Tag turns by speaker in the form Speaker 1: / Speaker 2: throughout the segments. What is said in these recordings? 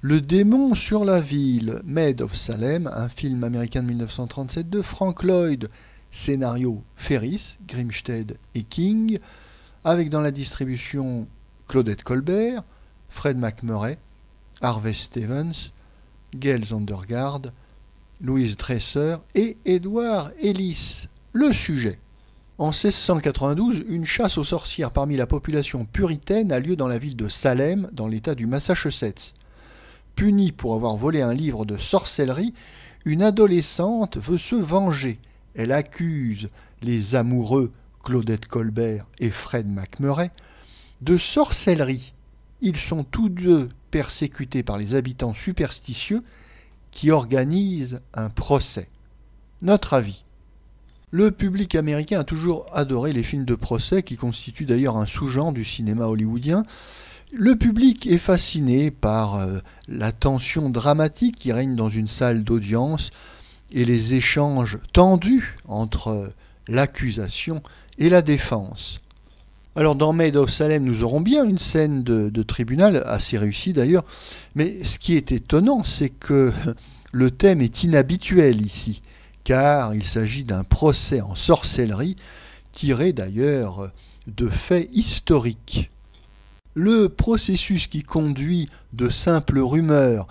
Speaker 1: Le démon sur la ville, Maid of Salem, un film américain de 1937 de Frank Lloyd, scénario Ferris, Grimstead et King, avec dans la distribution Claudette Colbert, Fred MacMurray, Harvey Stevens, Gail Zondergaard, Louise Dresser et Edward Ellis. Le sujet. En 1692, une chasse aux sorcières parmi la population puritaine a lieu dans la ville de Salem, dans l'État du Massachusetts. Punie pour avoir volé un livre de sorcellerie, une adolescente veut se venger. Elle accuse les amoureux Claudette Colbert et Fred MacMurray de sorcellerie. Ils sont tous deux persécutés par les habitants superstitieux qui organisent un procès. Notre avis. Le public américain a toujours adoré les films de procès, qui constituent d'ailleurs un sous-genre du cinéma hollywoodien. Le public est fasciné par la tension dramatique qui règne dans une salle d'audience et les échanges tendus entre l'accusation et la défense. Alors dans Maid of Salem, nous aurons bien une scène de tribunal, assez réussie d'ailleurs, mais ce qui est étonnant, c'est que le thème est inhabituel ici, car il s'agit d'un procès en sorcellerie, tiré d'ailleurs de faits historiques. Le processus qui conduit de simples rumeurs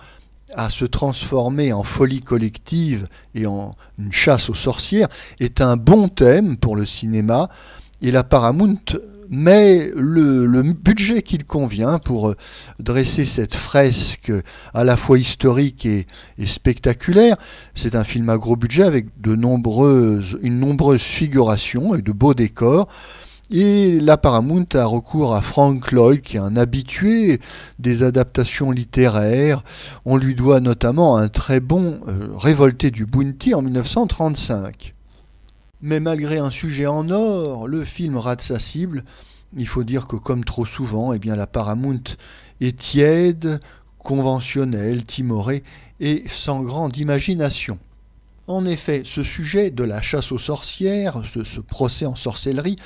Speaker 1: à se transformer en folie collective et en une chasse aux sorcières est un bon thème pour le cinéma, et la Paramount met le budget qu'il convient pour dresser cette fresque à la fois historique et spectaculaire. C'est un film à gros budget avec une nombreuse figuration et de beaux décors. Et la Paramount a recours à Frank Lloyd, qui est un habitué des adaptations littéraires. On lui doit notamment un très bon Révolté du Bounty en 1935. Mais malgré un sujet en or, le film rate sa cible. Il faut dire que comme trop souvent, la Paramount est tiède, conventionnelle, timorée et sans grande imagination. En effet, ce sujet de la chasse aux sorcières, ce procès en sorcellerie,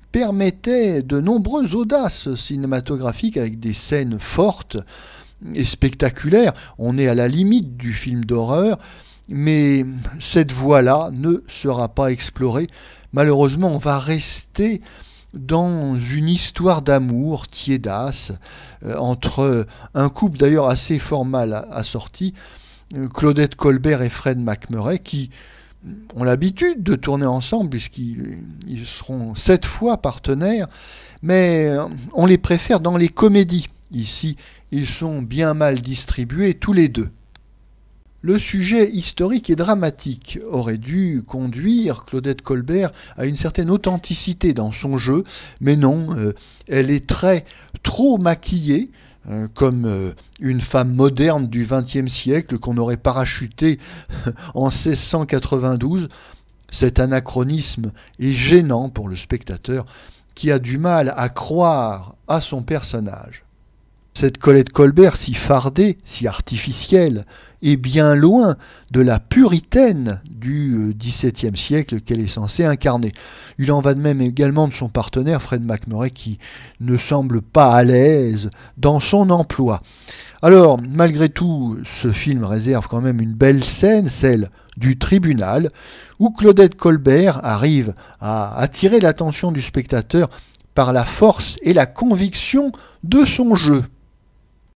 Speaker 1: permettait de nombreuses audaces cinématographiques avec des scènes fortes et spectaculaires. On est à la limite du film d'horreur, mais cette voie-là ne sera pas explorée. Malheureusement, on va rester dans une histoire d'amour tiédasse entre un couple d'ailleurs assez fort mal assorti, Claudette Colbert et Fred MacMurray, qui ont l'habitude de tourner ensemble puisqu'ils seront 7 fois partenaires, mais on les préfère dans les comédies. Ici, ils sont bien mal distribués tous les deux. Le sujet historique et dramatique aurait dû conduire Claudette Colbert à une certaine authenticité dans son jeu, mais non, elle est trop maquillée, comme une femme moderne du XXe siècle qu'on aurait parachutée en 1692. Cet anachronisme est gênant pour le spectateur qui a du mal à croire à son personnage. Cette Colette Colbert si fardée, si artificielle, est bien loin de la puritaine du XVIIe siècle qu'elle est censée incarner. Il en va de même également de son partenaire Fred MacMurray qui ne semble pas à l'aise dans son emploi. Alors, malgré tout, ce film réserve quand même une belle scène, celle du tribunal, où Claudette Colbert arrive à attirer l'attention du spectateur par la force et la conviction de son jeu.